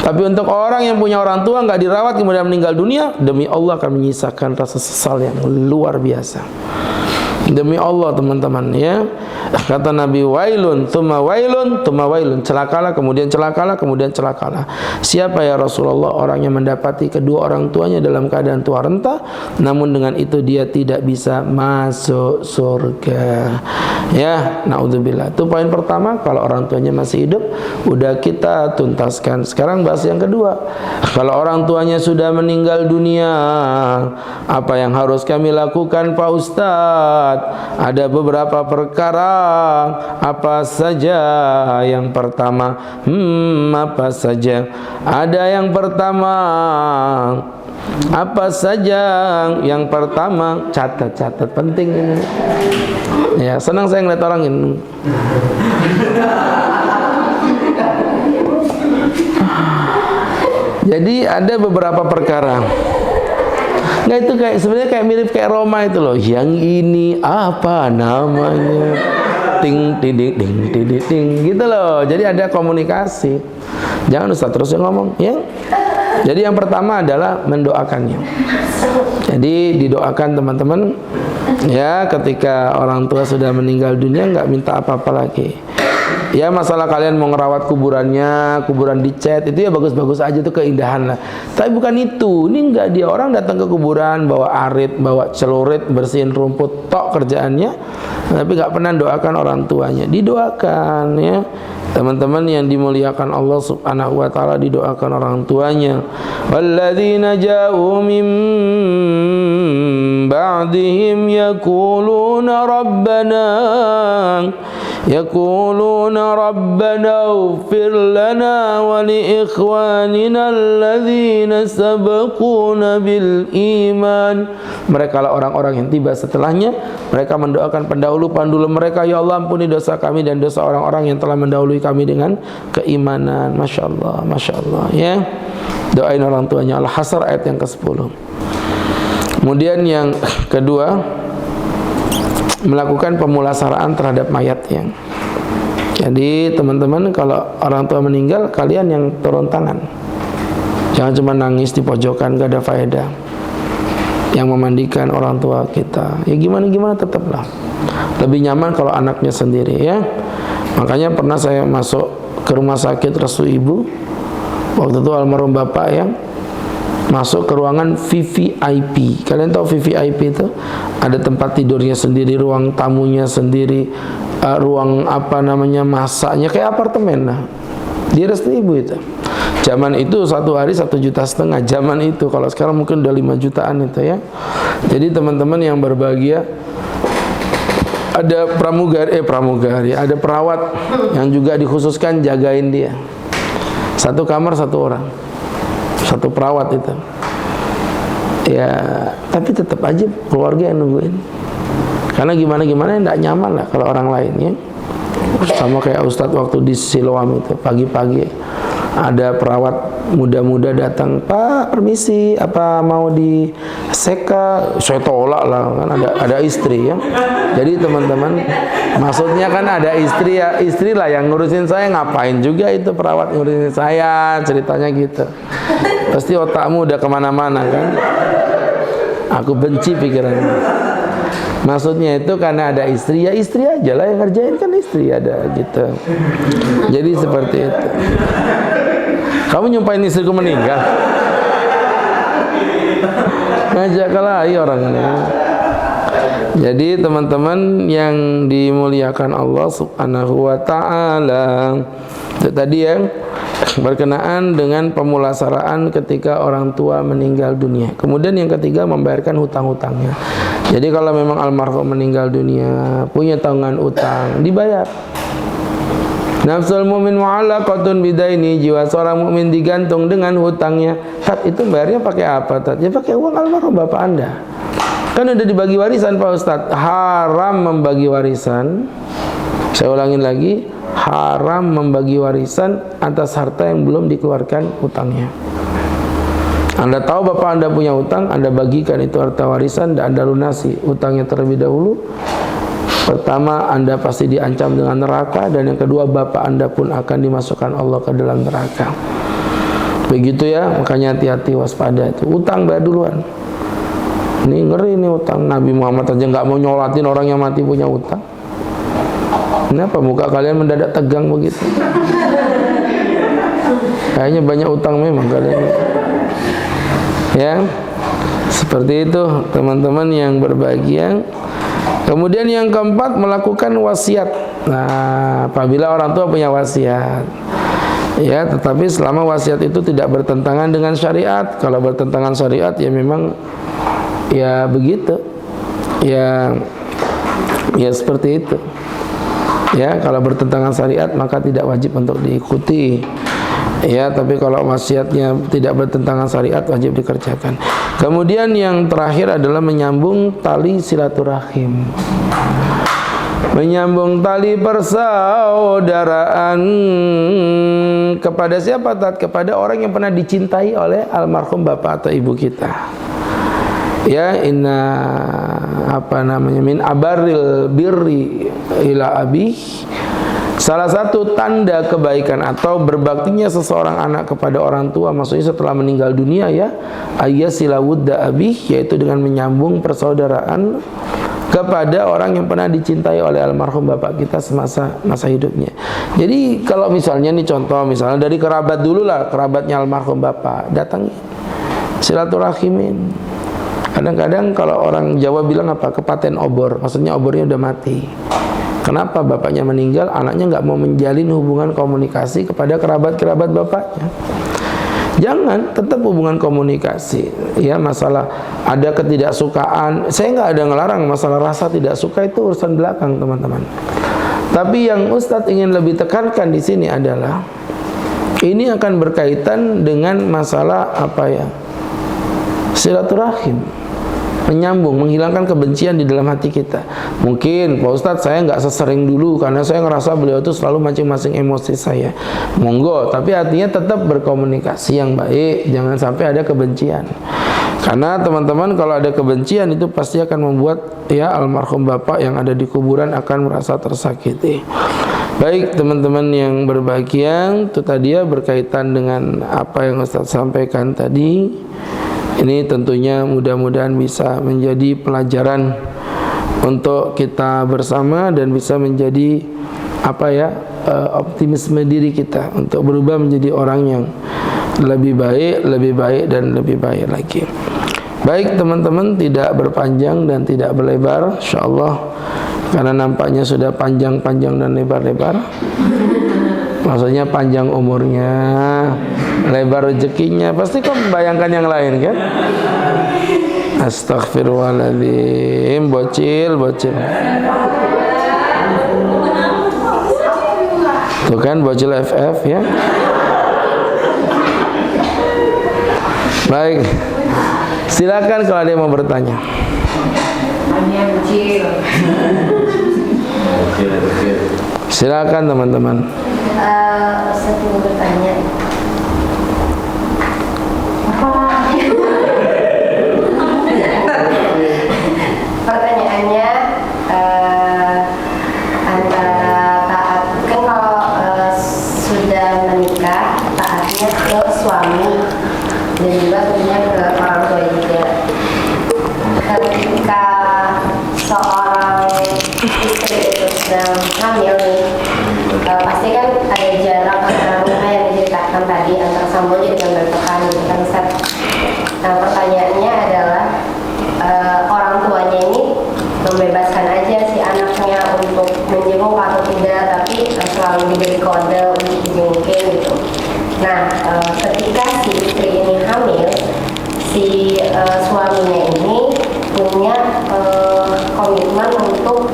Tapi untuk orang yang punya orang tua nggak dirawat kemudian meninggal dunia, demi Allah akan menyisakan rasa sesal yang luar biasa. Demi Allah teman-teman ya. Kata Nabi, "Wailun, tsumma wailun, tsumma wailun." Celakalah, kemudian celakalah, kemudian celakalah. Siapa ya Rasulullah? Orang yang mendapati kedua orang tuanya dalam keadaan tua renta, namun dengan itu dia tidak bisa masuk surga. Ya, naudzubillah. Itu poin pertama, kalau orang tuanya masih hidup, udah kita tuntaskan. Sekarang bahas yang kedua. Kalau orang tuanya sudah meninggal dunia, apa yang harus kami lakukan Pak Ustadz? Ada beberapa perkara. Apa saja? Yang pertama, apa saja? Ada yang pertama. Apa saja? Yang pertama, catat penting ini. Ya, senang saya ngeliat orang ini. Jadi ada beberapa perkara. Nah itu kayak sebenarnya kayak mirip kayak Roma itu loh. Yang ini apa namanya? Ting ting ting ting ting ting gitu loh. Jadi ada komunikasi. Jangan Ustaz terus yang ngomong, ya. Jadi yang pertama adalah mendoakannya. Jadi didoakan teman-teman. Ya, ketika orang tua sudah meninggal dunia nggak minta apa-apa lagi. Ya masalah kalian mau ngerawat kuburannya, kuburan dicat, itu ya bagus-bagus aja, tuh keindahan lah. Tapi bukan itu. Ini enggak, dia orang datang ke kuburan bawa arit, bawa celurit, bersihin rumput, tok kerjaannya, tapi enggak pernah doakan orang tuanya. Didoakan ya. Teman-teman yang dimuliakan Allah Subhanahu wa taala, didoakan orang tuanya. Walladzina ja'u min ba'dihim yaquluna rabbana ighfir lana wa li ikhwanina alladzina sabaquna bil iman. Mereka lah orang-orang yang tiba setelahnya, mereka mendoakan pendahulu-pendahulu mereka, ya Allah ampuni dosa kami dan dosa orang-orang yang telah mendahului kami dengan keimanan. Masya Allah ya. Doain orang tuanya. Al-Hasr ayat yang ke-10. Kemudian yang kedua, melakukan pemulasaraan terhadap mayatnya. Jadi teman-teman, kalau orang tua meninggal, kalian yang turun tangan. Jangan cuma nangis di pojokan, gak ada faedah. Yang memandikan orang tua kita, ya gimana tetaplah lebih nyaman kalau anaknya sendiri ya. Makanya pernah saya masuk ke rumah sakit Restu Ibu, waktu itu almarhum bapak yang masuk ke ruangan VVIP. Kalian tahu VVIP itu? Ada tempat tidurnya sendiri, ruang tamunya sendiri, ruang masaknya, kayak apartemen lah. Di Restu Ibu itu. Zaman itu satu hari 1,5 juta. Zaman itu, kalau sekarang mungkin udah 5 jutaan itu ya. Jadi teman-teman yang berbahagia, ada pramugari, ada perawat yang juga dikhususkan jagain dia. Satu kamar 1 orang, 1 perawat itu. Ya, tapi tetap aja keluarga yang nungguin. Karena gimana enggak nyaman lah kalau orang lain ya. Sama kayak Ustadz waktu di Siloam itu, pagi-pagi ada perawat muda-muda datang, Pak permisi, apa mau diseka? Saya tolak lah, kan ada istri ya. Jadi teman-teman, maksudnya kan ada istri ya, istri lah yang ngurusin saya, ngapain juga itu perawat ngurusin saya, ceritanya gitu. Pasti otakmu udah kemana-mana kan. Aku benci pikirannya. Maksudnya itu karena ada istri, ya istri aja lah yang ngerjain, kan istri ada gitu. Jadi seperti itu. Kamu nyumpahin istriku meninggal? Ngajak kalah orang ini. Jadi teman-teman yang dimuliakan Allah Subhanahu wa taala, itu tadi yang berkenaan dengan pemulasaraan ketika orang tua meninggal dunia. Kemudian yang ketiga, membayarkan hutang-hutangnya. Jadi kalau memang almarhum meninggal dunia, punya tanggungan utang, dibayar. Nafsul mu'min mu'allaqatun bidaini, jiwa seorang mukmin digantung dengan hutangnya. Tat, itu bayarnya pakai apa, Tat? Ya pakai uang almarhum bapak Anda. Kan udah dibagi warisan Pak Ustadz. Haram membagi warisan. Saya ulangin lagi, haram membagi warisan atas harta yang belum dikeluarkan hutangnya. Anda tahu bapak Anda punya hutang, Anda bagikan itu harta warisan dan Anda lunasi hutangnya terlebih dahulu. Pertama, Anda pasti diancam dengan neraka, dan yang kedua, bapak Anda pun akan dimasukkan Allah ke dalam neraka. Begitu ya, makanya hati-hati, waspada itu. Utang bayar duluan. Ini ngeri nih utang. Nabi Muhammad aja nggak mau nyolatin orang yang mati punya utang. Kenapa muka kalian mendadak tegang begitu? Kayaknya banyak utang memang kalian. Ya, seperti itu teman-teman yang berbahagia. Kemudian yang keempat, melakukan wasiat. Nah, apabila orang tua punya wasiat, ya, tetapi selama wasiat itu tidak bertentangan dengan syariat. Kalau bertentangan syariat, ya memang ya begitu. Ya seperti itu. Ya, kalau bertentangan syariat maka tidak wajib untuk diikuti. Ya, tapi kalau wasiatnya tidak bertentangan syariat, wajib dikerjakan. Kemudian yang terakhir adalah menyambung tali silaturahim. Menyambung tali persaudaraan kepada siapa, Tat? Kepada orang yang pernah dicintai oleh almarhum bapak atau ibu kita. Ya, min abarril birri ila abih. Salah satu tanda kebaikan atau berbaktinya seseorang anak kepada orang tua, maksudnya setelah meninggal dunia, ya, ayyasila wudda abih, yaitu dengan menyambung persaudaraan kepada orang yang pernah dicintai oleh almarhum bapak kita semasa masa hidupnya. Jadi kalau misalnya nih contoh, misalnya dari kerabat dulu lah, kerabatnya almarhum bapak, datangi, silaturahmiin. Kadang-kadang kalau orang Jawa bilang apa, kepaten obor, maksudnya obornya udah mati. Kenapa? Bapaknya meninggal, anaknya nggak mau menjalin hubungan komunikasi kepada kerabat-kerabat bapaknya. Jangan, tetap hubungan komunikasi. Ya, masalah ada ketidaksukaan, saya nggak ada ngelarang, masalah rasa tidak suka itu urusan belakang, teman-teman. Tapi yang Ustadz ingin lebih tekankan di sini adalah ini akan berkaitan dengan masalah apa ya? Silaturahim, menyambung, menghilangkan kebencian di dalam hati kita. Mungkin Pak Ustadz saya nggak sesering dulu karena saya ngerasa beliau itu selalu mancing-mancing emosi saya. Monggo, tapi artinya tetap berkomunikasi yang baik, jangan sampai ada kebencian. Karena teman-teman kalau ada kebencian itu pasti akan membuat ya almarhum bapak yang ada di kuburan akan merasa tersakiti. Baik teman-teman yang berbahagia, itu tadi ya berkaitan dengan apa yang Ustadz sampaikan tadi. Ini tentunya mudah-mudahan bisa menjadi pelajaran untuk kita bersama dan bisa menjadi apa ya, optimisme diri kita untuk berubah menjadi orang yang lebih baik dan lebih baik lagi. Baik teman-teman, tidak berpanjang dan tidak berlebar insyaallah, karena nampaknya sudah panjang-panjang dan lebar-lebar. Maksudnya panjang umurnya, lebar rezekinya, pasti kok membayangkan yang lain kan? Astagfirullahaladzim, bocil. Tuh kan bocil FF ya. Baik, silakan kalau ada yang mau bertanya. Silakan teman-teman. Saya mau bertanya. Pertanyaannya antara taat, kan kalau sudah menikah taatnya ke suami dan juga tentunya ke orang tua juga. Ketika seorang istri itu sedang hamil nih, pasti kan ada jarak antara rumah yang diceritakan tadi antara Samboja dengan Berpekan gitu kan Ustaz. Nah pertanyaannya adalah orang tuanya ini membebaskan aja si anaknya untuk menjenguk atau tidak, tapi selalu diberi kode untuk dijengukin gitu. Nah ketika si istri ini hamil, si suaminya ini punya komitmen untuk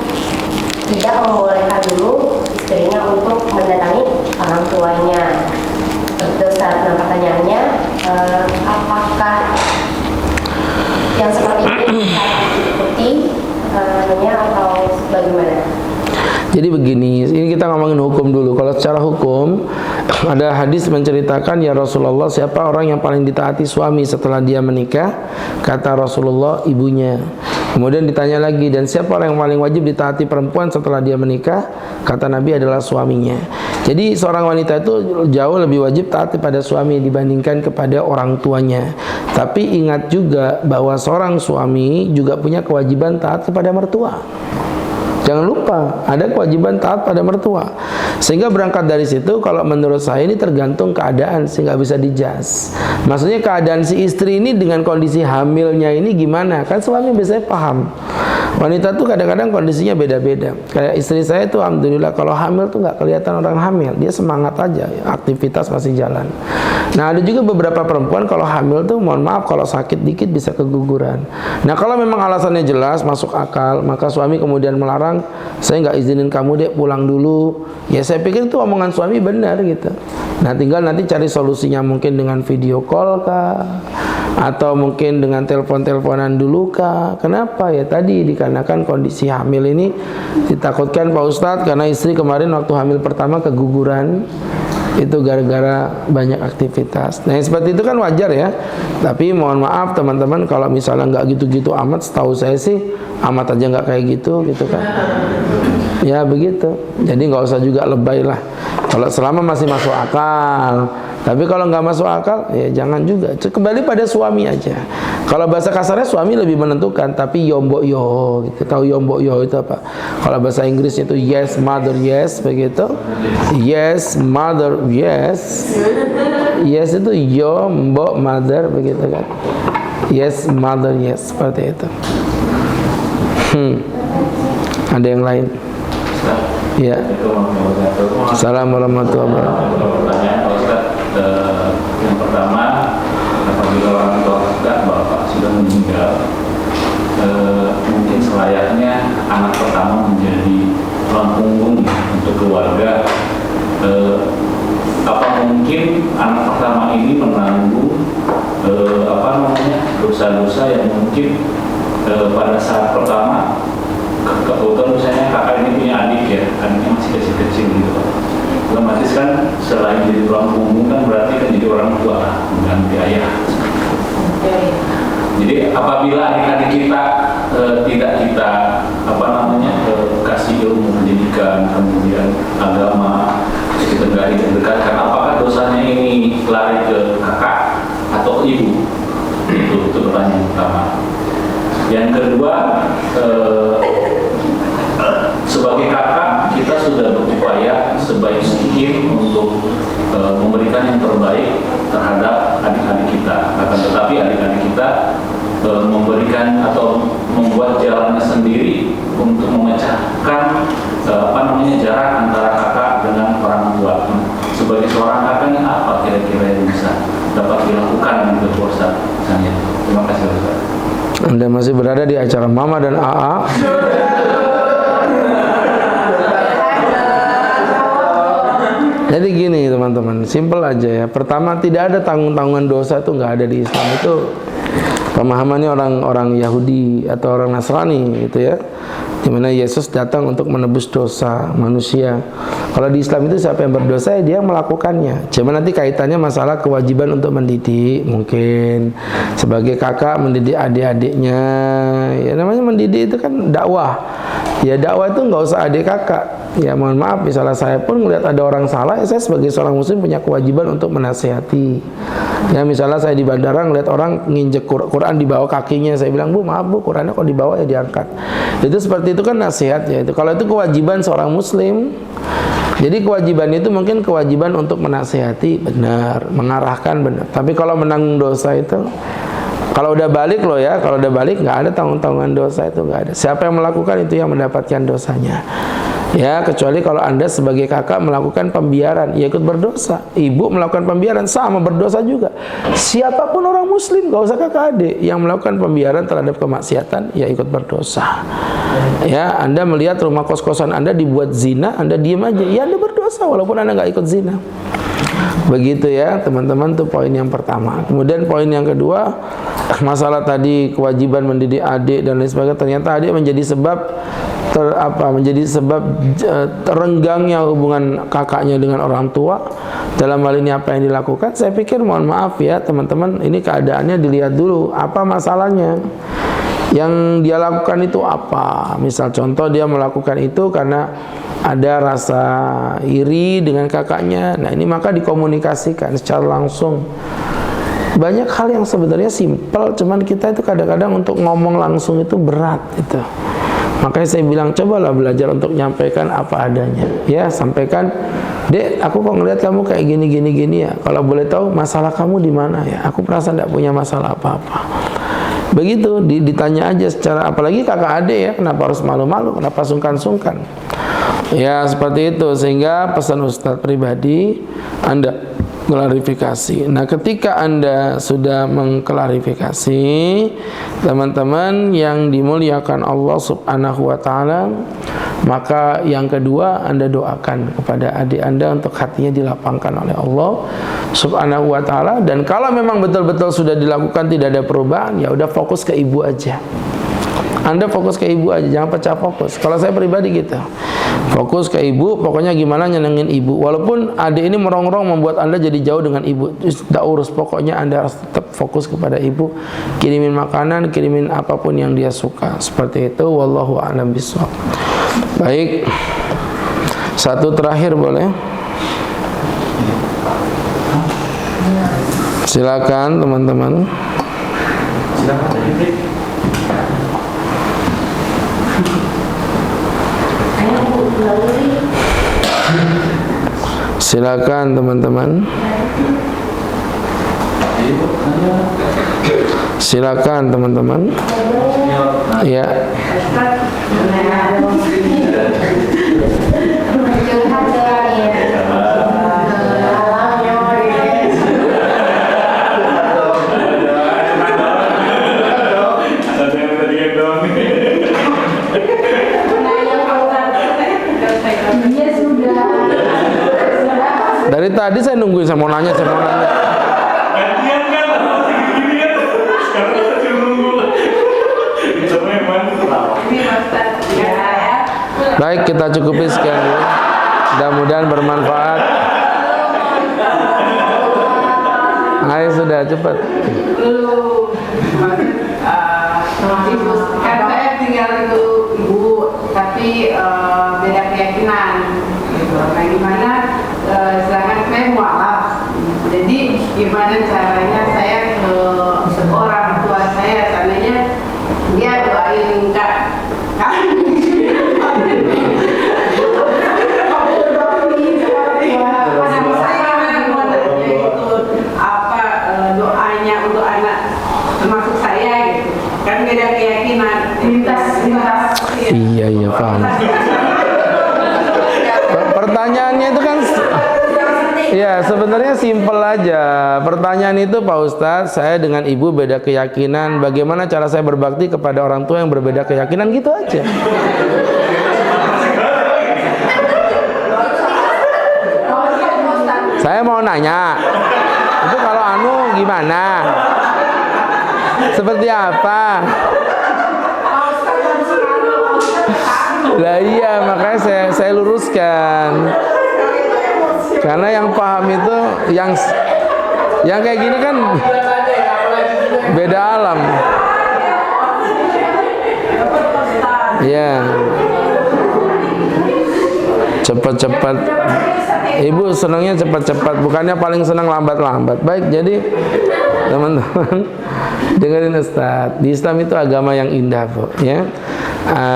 tidak membolehkan dulu istrinya untuk mendatangi orang tuanya. Terus nah pertanyaannya, apakah yang seperti ini diikuti atau bagaimana? Jadi begini, ini kita ngomongin hukum dulu. Kalau secara hukum, ada hadis menceritakan, ya Rasulullah, siapa orang yang paling ditaati suami setelah dia menikah? Kata Rasulullah, ibunya. Kemudian ditanya lagi, dan siapa orang yang paling wajib ditaati perempuan setelah dia menikah? Kata Nabi adalah suaminya. Jadi seorang wanita itu jauh lebih wajib taat kepada suami dibandingkan kepada orang tuanya. Tapi ingat juga bahwa seorang suami juga punya kewajiban taat kepada mertua. Jangan lupa, ada kewajiban taat pada mertua. Sehingga berangkat dari situ, kalau menurut saya ini tergantung keadaan, sehingga bisa dijas. Maksudnya keadaan si istri ini dengan kondisi hamilnya ini gimana? Kan suami biasanya paham. Wanita tuh kadang-kadang kondisinya beda-beda. Kayak istri saya tuh alhamdulillah kalau hamil tuh nggak kelihatan orang hamil. Dia semangat aja, aktivitas masih jalan. Nah ada juga beberapa perempuan kalau hamil tuh mohon maaf kalau sakit dikit bisa keguguran. Nah kalau memang alasannya jelas masuk akal, maka suami kemudian melarang, saya nggak izinin kamu deh pulang dulu. Ya saya pikir itu omongan suami benar gitu. Nah tinggal nanti cari solusinya, mungkin dengan video call kah, atau mungkin dengan telepon-teleponan dulu kah. Kenapa? Ya tadi dikarenakan kondisi hamil ini ditakutkan Pak Ustadz, karena istri kemarin waktu hamil pertama keguguran. Itu gara-gara banyak aktivitas. Nah yang seperti itu kan wajar ya. Tapi mohon maaf teman-teman, kalau misalnya nggak gitu-gitu amat, setahu saya sih amat aja nggak kayak gitu kan. Ya begitu. Jadi nggak usah juga lebay lah. Kalau selama masih masuk akal. Tapi kalau nggak masuk akal, ya jangan juga. Kembali pada suami aja. Kalau bahasa kasarnya suami lebih menentukan, tapi yombok yo gitu. Tahu yombok yo itu apa? Kalau bahasa Inggris itu yes mother yes begitu. Yes mother yes. Yes itu yo mbok mother begitu kan. Yes mother yes seperti itu. Ada yang lain? Ya. Assalamualaikum warahmatullahi wabarakatuh. Pertanyaan Pak Ustaz, yang pertama, apabila orang tua kita bapak sudah meninggal, mungkin selayaknya anak pertama menjadi tulang punggung untuk keluarga. Apa mungkin anak pertama ini menanggung dosa-dosa yang mungkin pada saat pertama, kebetulan misalnya kakak ini punya adik ya, adiknya masih kecil-kecil gitu. Otomatis kan selain jadi tulang punggung kan berarti kan jadi orang tua mengganti ayah. Jadi apabila adik-adik kita tidak kita kasih ilmu pendidikan, kemudian agama, kita nggak dekatkan, apakah dosanya ini lari ke kakak atau ke ibu? Itu pertanyaan pertama. Yang kedua, sebagai kakak kita sudah berupaya sebaik mungkin untuk memberikan yang terbaik terhadap adik-adik kita. Akan tetapi adik-adik kita memberikan atau membuat jalannya sendiri untuk memecahkan jarak antara kakak dengan orang tua. Sebagai seorang kakak, apa kira-kira yang bisa dapat dilakukan untuk Ustaz? Terima kasih Ustaz. Anda masih berada di acara Mama dan AA. Jadi gini teman-teman, simple aja ya. Pertama, tidak ada tanggung-tanggungan dosa, itu nggak ada di Islam. Itu pemahamannya orang-orang Yahudi atau orang Nasrani gitu ya, dimana Yesus datang untuk menebus dosa manusia. Kalau di Islam itu siapa yang berdosa ya dia melakukannya. Cuma nanti kaitannya masalah kewajiban untuk mendidik, mungkin sebagai kakak mendidik adik-adiknya. Ya namanya mendidik itu kan dakwah. Ya dakwah itu nggak usah adik kakak. Ya mohon maaf, misalnya saya pun melihat ada orang salah, ya saya sebagai seorang muslim punya kewajiban untuk menasihati. Ya misalnya saya di bandara ngeliat orang nginjek Quran di bawah kakinya, saya bilang, Bu maaf Bu, Qurannya kok di bawah ya diangkat. Itu seperti itu kan nasihat ya itu. Kalau itu kewajiban seorang muslim, jadi kewajiban itu mungkin kewajiban untuk menasihati benar, mengarahkan benar. Tapi kalau menanggung dosa itu, kalau udah balik loh ya, kalau udah balik nggak ada tanggung-tanggungan dosa, itu nggak ada. Siapa yang melakukan itu yang mendapatkan dosanya. Ya, kecuali kalau Anda sebagai kakak melakukan pembiaran, ya ikut berdosa. Ibu melakukan pembiaran, sama berdosa juga. Siapapun orang muslim, gak usah kakak adik, yang melakukan pembiaran terhadap kemaksiatan, ya ikut berdosa. Ya, Anda melihat rumah kos-kosan Anda dibuat zina, Anda diem aja, ya Anda berdosa walaupun Anda gak ikut zina. Begitu ya teman-teman, itu poin yang pertama. Kemudian poin yang kedua, masalah tadi kewajiban mendidik adik dan lain sebagainya, ternyata adik menjadi sebab terenggangnya hubungan kakaknya dengan orang tua. Dalam hal ini apa yang dilakukan? Saya pikir mohon maaf ya teman-teman, ini keadaannya dilihat dulu apa masalahnya. Yang dia lakukan itu apa? Misal contoh dia melakukan itu karena ada rasa iri dengan kakaknya. Nah ini maka dikomunikasikan secara langsung. Banyak hal yang sebenarnya simpel, cuman kita itu kadang-kadang untuk ngomong langsung itu berat gitu. Makanya saya bilang, cobalah belajar untuk menyampaikan apa adanya. Ya, sampaikan, Dek, aku kok ngeliat kamu kayak gini ya. Kalau boleh tahu masalah kamu di mana ya? Aku merasa tidak punya masalah apa-apa. Begitu, ditanya aja secara, apalagi kakak adik ya, kenapa harus malu-malu, kenapa sungkan-sungkan. Ya, seperti itu. Sehingga pesan Ustadz pribadi, Anda klarifikasi. Nah, ketika Anda sudah mengklarifikasi, teman-teman yang dimuliakan Allah Subhanahu wa taala, maka yang kedua Anda doakan kepada adik Anda untuk hatinya dilapangkan oleh Allah Subhanahu wa taala. Dan kalau memang betul-betul sudah dilakukan tidak ada perubahan, ya udah fokus ke ibu aja. Anda fokus ke ibu aja, jangan pecah fokus. Kalau saya pribadi gitu, fokus ke ibu, pokoknya gimana nyenengin ibu. Walaupun adik ini merongrong membuat Anda jadi jauh dengan ibu, tidak urus, pokoknya Anda harus tetap fokus kepada ibu. Kirimin makanan, kirimin apapun yang dia suka. Seperti itu, wallahu a'lam bishawab. Baik, satu terakhir boleh? Silakan teman-teman. Silakan Ibrik. Silakan teman-teman. Silakan teman-teman. Ya. Dari tadi saya nungguin, saya mau nanya. Gantian kan, gini kan. Sekarang saya cuma nunggu. Coba yang mana? Baik, kita cukupi sekian dulu. Mudah-mudahan bermanfaat. Ayo sudah cepat. Ibu, kan saya tinggal itu ibu, tapi beda keyakinan. Gitu. Nah, gimana? Sedangkan saya mualaf. Jadi gimana caranya saya ke orang tua saya, tandanya dia doain kak. Doanya untuk anak termasuk saya gitu. Kan beda keyakinan. Lintas. Iya paham. Pertanyaannya itu kan ya sebenarnya simpel aja. Pertanyaan itu Pak Ustadz, saya dengan ibu beda keyakinan, bagaimana cara saya berbakti kepada orang tua yang berbeda keyakinan, gitu aja. Saya mau nanya, itu kalau anu gimana? Seperti apa? Lah iya, makanya saya luruskan. Karena yang paham itu yang kayak gini kan beda alam. Ya. Cepat-cepat. Ibu senangnya cepat-cepat, bukannya paling senang lambat-lambat. Baik, jadi teman-teman dengerin Ustaz. Di Islam itu agama yang indah, Bu, ya.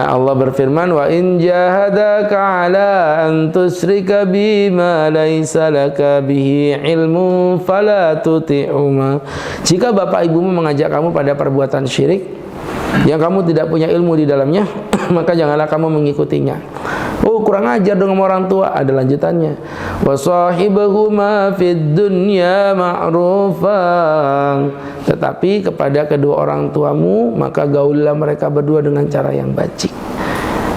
Allah berfirman, wa in jahadaka ala an tusyrika bima laisa laka bihi ilmu fala tuti'uma. Jika bapak ibumu mengajak kamu pada perbuatan syirik yang kamu tidak punya ilmu di dalamnya, maka janganlah kamu mengikutinya. Oh, kurang ajar dong sama orang tua. Ada lanjutannya. Wa sahibahuma fid dunya ma'rufan. Tetapi kepada kedua orang tuamu maka gaulilah mereka berdua dengan cara yang baik.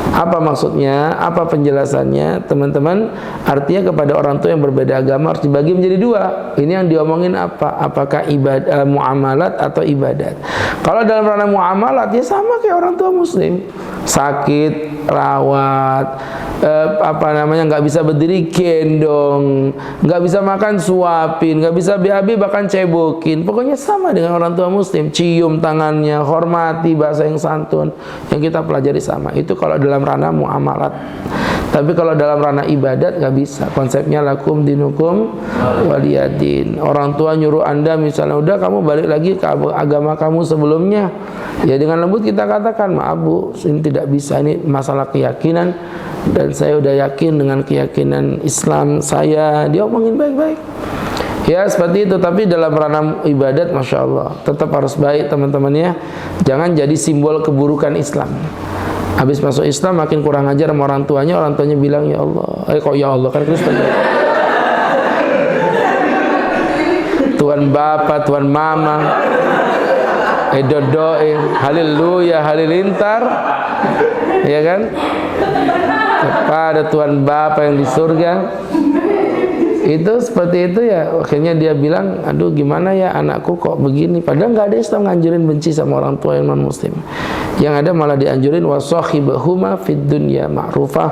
Apa maksudnya? Apa penjelasannya? Teman-teman, artinya kepada orang tua yang berbeda agama harus dibagi menjadi dua. Ini yang diomongin apa? Apakah ibadah muamalat atau ibadat? Kalau dalam ranah muamalat ya sama kayak orang tua muslim. Sakit, rawat, nggak bisa berdiri gendong, nggak bisa makan suapin, nggak bisa BAB bahkan cebokin. Pokoknya sama dengan orang tua muslim. Cium tangannya, hormati, bahasa yang santun yang kita pelajari sama. Itu kalau dalam ranah muamalat. Tapi kalau dalam ranah ibadat nggak bisa. Konsepnya lakum dinukum waliyadin. Orang tua nyuruh Anda misalnya, udah kamu balik lagi ke agama kamu sebelumnya. Ya dengan lembut kita katakan, maaf Bu, ini tidak bisa, ini masalah keyakinan dan saya udah yakin dengan keyakinan Islam saya. Dia omongin baik-baik. Ya seperti itu. Tapi dalam ranah ibadat, Masya Allah, tetap harus baik teman-teman ya. Jangan jadi simbol keburukan Islam. Habis masuk Islam makin kurang ajar sama orang tuanya bilang ya Allah. Kok ya Allah, kan Kristen. Tuhan Bapa, Tuhan Mama, dodoe, haleluya, halilintar, ya kan? Kepada Tuhan Bapa yang di surga. Itu seperti itu ya. Akhirnya dia bilang, aduh gimana ya anakku kok begini. Padahal nggak ada Islam nganjurin benci sama orang tua yang non muslim. Yang ada malah dianjurin wasahibahuma fid dunya ma'rufah.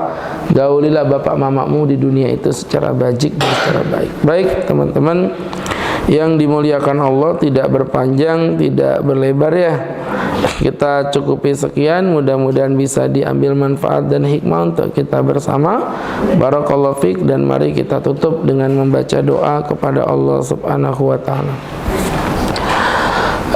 Gaulilah bapak mamamu di dunia itu secara bajik dan secara baik. Baik teman-teman yang dimuliakan Allah, tidak berpanjang, tidak berlebar ya. Kita cukupi sekian, mudah-mudahan bisa diambil manfaat dan hikmah untuk kita bersama. Barakallahu fiik, dan mari kita tutup dengan membaca doa kepada Allah Subhanahu wa taala.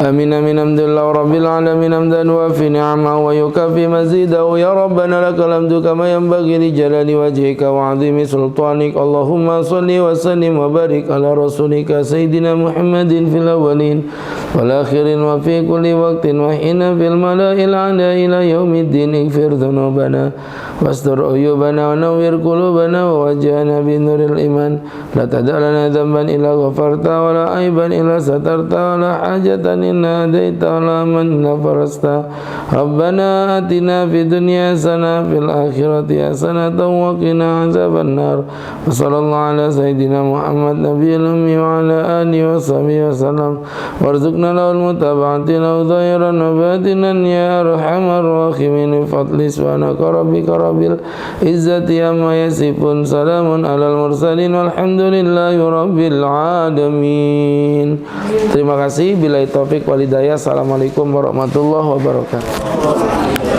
آمين آمين الحمد لله رب العالمين حمدا وافي نعمه ويكفي مزيده يا ربنا لك الحمد كما ينبغي لجلال وجهك وعظيم سلطانك اللهم صل وسلم وبارك على رسولك سيدنا محمد في الأولين والآخرين وفي كل وقت وحين في الملأ الأعلى إلى يوم الدين اغفر ذنوبنا واستر عيوبنا ونور قلوبنا ووجهنا بنور الإيمان لا تدع لنا ذنبا إلا غفرته ولا عيبا إلا سترته ولا حاجة إلا هديت ولا من إلا فرجته ربنا آتنا في الدنيا حسنة في الآخرة حسنة وقنا عذاب النار وصلى الله على سيدنا محمد نبي الأمي وعلى آله وصحبه وسلم وارزقنا له المتابعة له ظاهرا وباطنا يا أرحم الراحمين بفضل سبحانك ربك رب العزة عما يصفون سلام على المرسلين والحمد لله رب العالمين. Terima kasih. Billahi taufik wal hidayah. Assalamualaikum warahmatullahi wabarakatuh.